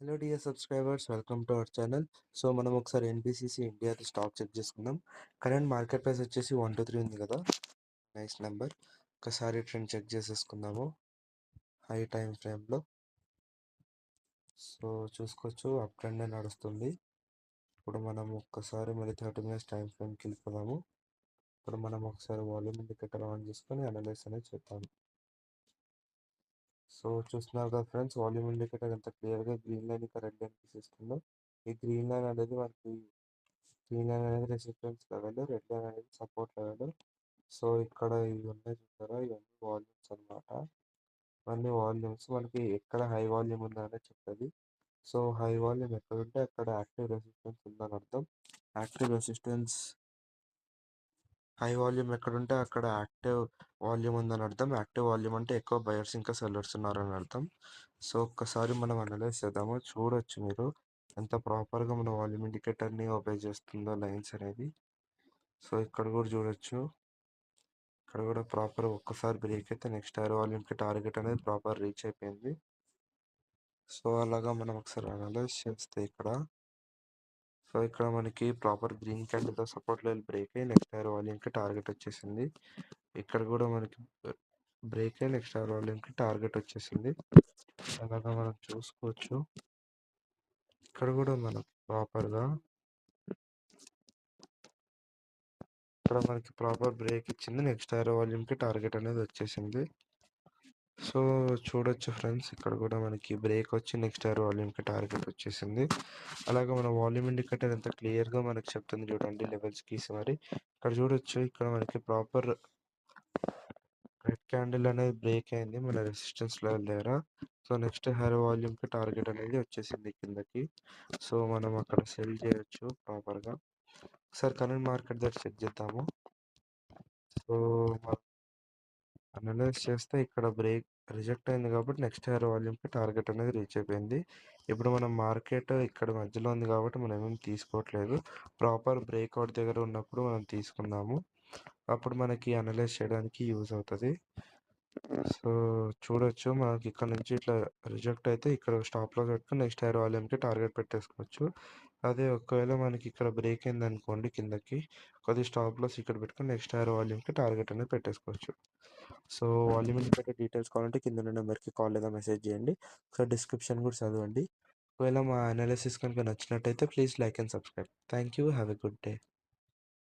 Hello dear subscribers, welcome to our channel. So మనం ఒకసారి NBCC ఇండియాది stock check చేసుకుందాం. Current market price వచ్చేసి 123 ఉంది కదా, నైస్ నెంబర్. ఒకసారి ట్రెండ్ చెక్ చేసేసుకుందాము హై టైం ఫ్రేమ్లో. సో చూసుకోవచ్చు, అప్ ట్రెండ్ నడుస్తుంది. ఇప్పుడు మనం ఒక్కసారి మళ్ళీ 30 మినిట్స్ టైం ఫ్రేమ్కి వెళ్ళిపోదాము. ఇప్పుడు మనం ఒకసారి వాల్యూమ్ ఇండికేటర్ ఆన్ చేసుకొని అనలైజ్ అనేది చేద్దాం. సో చూస్తున్నారు కదా ఫ్రెండ్స్, వాల్యూమ్ ఇండికేటర్ ఎంత క్లియర్గా గ్రీన్ లైన్ ఇక్కడ రెడ్ లైన్ తీసేస్తుందో. ఈ గ్రీన్ లైన్ అనేది మనకి గ్రీన్ లైన్ అనేది రెసిస్టెన్స్ లెవెల్, రెడ్ లైన్ అనేది సపోర్ట్ లెవెల్. సో ఇక్కడ ఇవి ఉన్నాయి చూసారా, ఇవన్నీ వాల్యూమ్స్ అనమాట. ఇవన్నీ వాల్యూమ్స్ మనకి ఎక్కడ హై వాల్యూమ్ ఉందనే చెప్తుంది. సో హై వాల్యూమ్ ఎక్కడ ఉంటే అక్కడ యాక్టివ్ రెసిస్టెన్స్ ఉందని అర్థం. యాక్టివ్ రెసిస్టెన్స్ హై వాల్యూమ్ ఎక్కడుంటే అక్కడ యాక్టివ్ వాల్యూమ్ ఉందని అర్థం. యాక్టివ్ వాల్యూమ్ అంటే ఎక్కువ బయర్స్ ఇంకా సెల్లర్స్ ఉన్నారని అర్థం. సో ఒక్కసారి మనం అనలైజ్ చేద్దాము. చూడొచ్చు మీరు ఎంత ప్రాపర్గా మన వాల్యూమ్ ఇండికేటర్ని ఒబే చేస్తుందో లైన్స్ అనేది. సో ఇక్కడ కూడా చూడొచ్చు, ఇక్కడ కూడా ప్రాపర్ ఒక్కసారి బ్రేక్ అయితే నెక్స్ట్ హైర్ వాల్యూమ్కి టార్గెట్ అనేది ప్రాపర్ రీచ్ అయిపోయింది. సో అలాగా మనం ఒకసారి అనలైజ్ చేస్తే ఇక్కడ మనకి ప్రాపర్ గ్రీన్ క్యాండిల్తో సపోర్ట్ లెవెల్ బ్రేక్ అయ్యి నెక్స్ట్ హైర్ వాల్యూమ్కి టార్గెట్ వచ్చేసింది. ఇక్కడ కూడా మనకి బ్రేక్ అయ్యి నెక్స్ట్ హైర్ వాల్యూమ్కి టార్గెట్ వచ్చేసింది. అలాగా మనం చూసుకోవచ్చు. ఇక్కడ కూడా మనకి ప్రాపర్ బ్రేక్ ఇచ్చింది, నెక్స్ట్ హైర్ వాల్యూమ్కి టార్గెట్ అనేది వచ్చేసింది. సో చూడొచ్చు ఫ్రెండ్స్, ఇక్కడ కూడా మనకి బ్రేక్ వచ్చి నెక్స్ట్ హైర్ వాల్యూమ్కి టార్గెట్ వచ్చేసింది. అలాగే మన వాల్యూమ్ ఇండికేటర్ ఎంత క్లియర్గా మనకి చెప్తుంది చూడండి లెవెల్స్ గీసి. మరి ఇక్కడ చూడొచ్చు, ఇక్కడ మనకి ప్రాపర్ రెడ్ క్యాండిల్ అనేది బ్రేక్ అయింది మన రెసిస్టెన్స్ లెవెల్ దగ్గర. సో నెక్స్ట్ హైర్ వాల్యూమ్కి టార్గెట్ అనేది వచ్చేసింది కిందకి. సో మనం అక్కడ సెల్ చేయొచ్చు ప్రాపర్గా. ఒకసారి కరెంట్ మార్కెట్ దగ్గర చెక్ చేద్దాము. సో అనలైజ్ చేస్తే ఇక్కడ బ్రేక్ రిజెక్ట్ అయింది కాబట్టి నెక్స్ట్ హైర్ వాల్యూమ్కి టార్గెట్ అనేది రీచ్ అయిపోయింది. ఇప్పుడు మనం మార్కెట్ ఇక్కడ మధ్యలో ఉంది కాబట్టి మనం ఏమేమి తీసుకోవట్లేదు. ప్రాపర్ బ్రేక్అవుట్ దగ్గర ఉన్నప్పుడు మనం తీసుకుందాము, అప్పుడు మనకి అనలైజ్ చేయడానికి యూజ్ అవుతుంది. సో చూడొచ్చు, మనకి ఇక్కడ నుంచి ఇట్లా రిజెక్ట్ అయితే ఇక్కడ స్టాప్ లాస్ పెట్టుకుని నెక్స్ట్ హైర్ వాల్యూమ్కి టార్గెట్ పెట్టేసుకోవచ్చు. అదే ఒకవేళ మనకి ఇక్కడ బ్రేక్ అయింది అనుకోండి కిందకి, కొద్ది స్టాప్ లాస్ ఇక్కడ పెట్టుకుని నెక్స్ట్ హైర్ వాల్యూమ్కి టార్గెట్ అనేది పెట్టేసుకోవచ్చు. సో వాల్యూమ్ ఇండికేటర్ డీటెయిల్స్ కావాలంటే కింద ఉన్న నెంబర్కి కాల్ లేదా మెసేజ్ చేయండి. సో డిస్క్రిప్షన్ కూడా చదవండి. ఒకవేళ మా అనాలిసిస్ కనుక నచ్చినట్టయితే please like and subscribe. Thank you, have a good day.